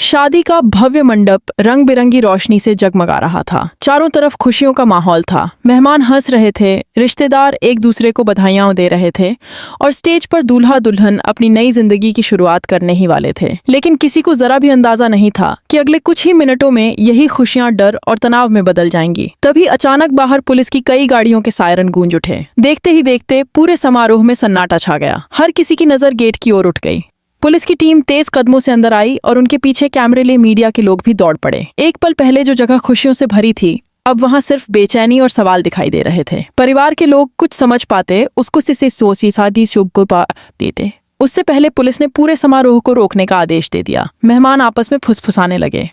शादी का भव्य मंडप रंग बिरंगी रोशनी से जगमगा रहा था। चारों तरफ खुशियों का माहौल था। मेहमान हंस रहे थे, रिश्तेदार एक दूसरे को बधाइयां दे रहे थे और स्टेज पर दूल्हा दुल्हन अपनी नई जिंदगी की शुरुआत करने ही वाले थे। लेकिन किसी को जरा भी अंदाजा नहीं था कि अगले कुछ ही मिनटों में यही खुशियां डर और तनाव में बदल जाएंगी। तभी अचानक बाहर पुलिस की कई गाड़ियों के सायरन गूंज उठे। देखते ही देखते पूरे समारोह में सन्नाटा छा गया। हर किसी की नजर गेट की ओर उठ गई। पुलिस की टीम तेज कदमों से अंदर आई और उनके पीछे कैमरे लिए मीडिया के लोग भी दौड़ पड़े। एक पल पहले जो जगह खुशियों से भरी थी, अब वहां सिर्फ बेचैनी और सवाल दिखाई दे रहे थे। परिवार के लोग कुछ समझ पाते उसको सोसी शादी शुभ को देते। उससे पहले पुलिस ने पूरे समारोह को रोकने का आदेश दे दिया। मेहमान आपस में फुसफुसाने लगे।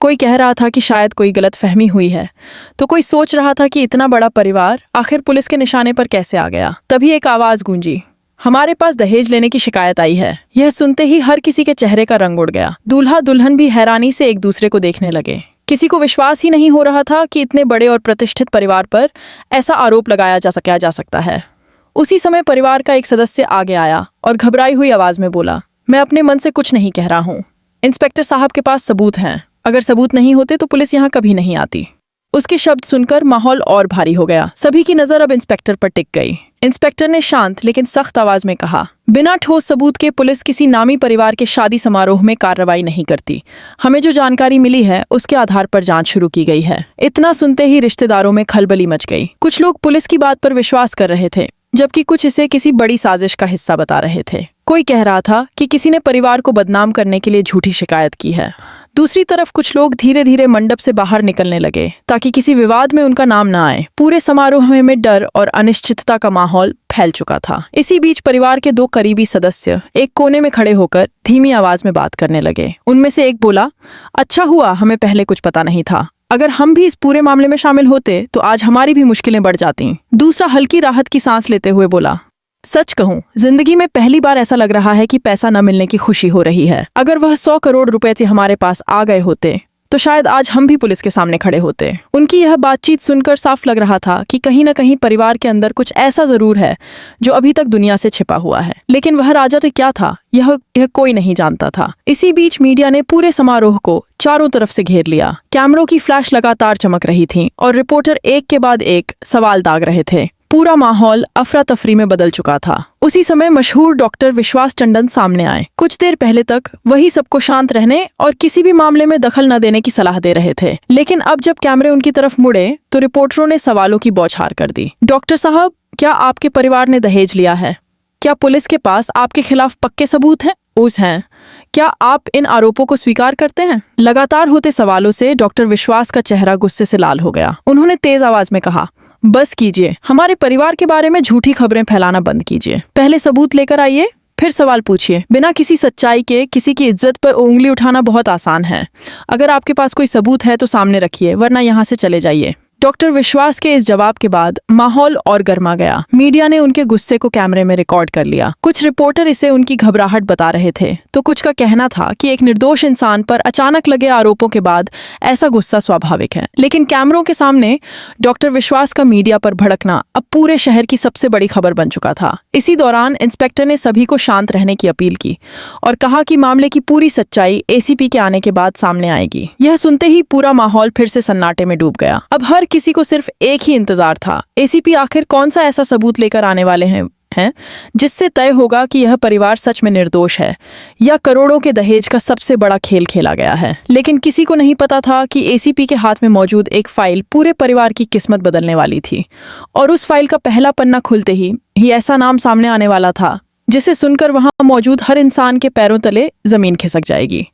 कोई कह रहा था कि शायद कोई गलतफहमी हुई है, तो कोई सोच रहा था कि इतना बड़ा परिवार आखिर पुलिस के निशाने पर कैसे आ गया। तभी एक आवाज गूंजी, हमारे पास दहेज लेने की शिकायत आई है। यह सुनते ही हर किसी के चेहरे का रंग उड़ गया। दूल्हा दुल्हन भी हैरानी से एक दूसरे को देखने लगे। किसी को विश्वास ही नहीं हो रहा था कि इतने बड़े और प्रतिष्ठित परिवार पर ऐसा आरोप लगाया जा सकता है। उसी समय परिवार का एक सदस्य आगे आया और घबराई हुई आवाज में बोला, मैं अपने मन से कुछ नहीं कह रहा हूँ। इंस्पेक्टर साहब के पास सबूत हैं। अगर सबूत नहीं होते तो पुलिस यहाँ कभी नहीं आती। उसके शब्द सुनकर माहौल और भारी हो गया। सभी की नजर अब इंस्पेक्टर पर टिक गई। इंस्पेक्टर ने शांत लेकिन सख्त आवाज में कहा, बिना ठोस सबूत के पुलिस किसी नामी परिवार के शादी समारोह में कार्रवाई नहीं करती। हमें जो जानकारी मिली है उसके आधार पर जांच शुरू की गई है। इतना सुनते ही रिश्तेदारों में खलबली मच गई। कुछ लोग पुलिस की बात पर विश्वास कर रहे थे, जबकि कुछ इसे किसी बड़ी साजिश का हिस्सा बता रहे थे। कोई कह रहा था कि किसी ने परिवार को बदनाम करने के लिए झूठी शिकायत की है। दूसरी तरफ कुछ लोग धीरे धीरे मंडप से बाहर निकलने लगे ताकि किसी विवाद में उनका नाम न आए। पूरे समारोह में डर और अनिश्चितता का माहौल फैल चुका था। इसी बीच परिवार के 2 करीबी सदस्य एक कोने में खड़े होकर धीमी आवाज में बात करने लगे। उनमें से एक बोला, अच्छा हुआ हमें पहले कुछ पता नहीं था। अगर हम भी इस पूरे मामले में शामिल होते तो आज हमारी भी मुश्किलें बढ़ जाती। दूसरा हल्की राहत की सांस लेते हुए बोला, सच कहूं, जिंदगी में पहली बार ऐसा लग रहा है कि पैसा न मिलने की खुशी हो रही है। अगर वह 100 करोड़ रुपए से हमारे पास आ गए होते तो शायद आज हम भी पुलिस के सामने खड़े होते। उनकी यह बातचीत सुनकर साफ लग रहा था कि कहीं न कहीं परिवार के अंदर कुछ ऐसा जरूर है जो अभी तक दुनिया से छिपा हुआ है। लेकिन वह राजा तो क्या था, यह कोई नहीं जानता था। इसी बीच मीडिया ने पूरे समारोह को चारों तरफ से घेर लिया। कैमरों की फ्लैश लगातार चमक रही थी और रिपोर्टर एक के बाद एक सवाल दाग रहे थे। पूरा माहौल अफरा तफरी में बदल चुका था। उसी समय मशहूर डॉक्टर विश्वास टंडन सामने आए। कुछ देर पहले तक वही सबको शांत रहने और किसी भी मामले में दखल न देने की सलाह दे रहे थे, लेकिन अब जब कैमरे उनकी तरफ मुड़े तो रिपोर्टरों ने सवालों की बौछार कर दी। डॉक्टर साहब, क्या आपके परिवार ने दहेज लिया है? क्या पुलिस के पास आपके खिलाफ पक्के सबूत हैं? हैं। क्या आप इन आरोपों को स्वीकार करते हैं? लगातार होते सवालों से डॉक्टर विश्वास का चेहरा गुस्से से लाल हो गया। उन्होंने तेज आवाज में कहा, बस कीजिए। हमारे परिवार के बारे में झूठी खबरें फैलाना बंद कीजिए। पहले सबूत लेकर आइए, फिर सवाल पूछिए। बिना किसी सच्चाई के किसी की इज्जत पर उंगली उठाना बहुत आसान है। अगर आपके पास कोई सबूत है तो सामने रखिए, वरना यहाँ से चले जाइए। डॉक्टर विश्वास के इस जवाब के बाद माहौल और गर्मा गया। मीडिया ने उनके गुस्से को कैमरे में रिकॉर्ड कर लिया। कुछ रिपोर्टर इसे उनकी घबराहट बता रहे थे, तो कुछ का कहना था कि एक निर्दोष इंसान पर अचानक लगे आरोपों के बाद ऐसा गुस्सा स्वाभाविक है। लेकिन कैमरों के सामने डॉक्टर विश्वास का मीडिया पर भड़कना अब पूरे शहर की सबसे बड़ी खबर बन चुका था। इसी दौरान इंस्पेक्टर ने सभी को शांत रहने की अपील की और कहा कि मामले की पूरी सच्चाई एसीपी के आने के बाद सामने आएगी। यह सुनते ही पूरा माहौल फिर से सन्नाटे में डूब गया। अब हर किसी को सिर्फ एक ही इंतजार था, एसीपी आखिर कौन सा ऐसा सबूत लेकर आने वाले हैं जिससे तय होगा कि यह परिवार सच में निर्दोष है या करोड़ों के दहेज का सबसे बड़ा खेल खेला गया है। लेकिन किसी को नहीं पता था कि एसीपी के हाथ में मौजूद एक फाइल पूरे परिवार की किस्मत बदलने वाली थी और उस फाइल का पहला पन्ना खुलते ही ऐसा नाम सामने आने वाला था जिसे सुनकर वहां मौजूद हर इंसान के पैरों तले जमीन खिसक जाएगी।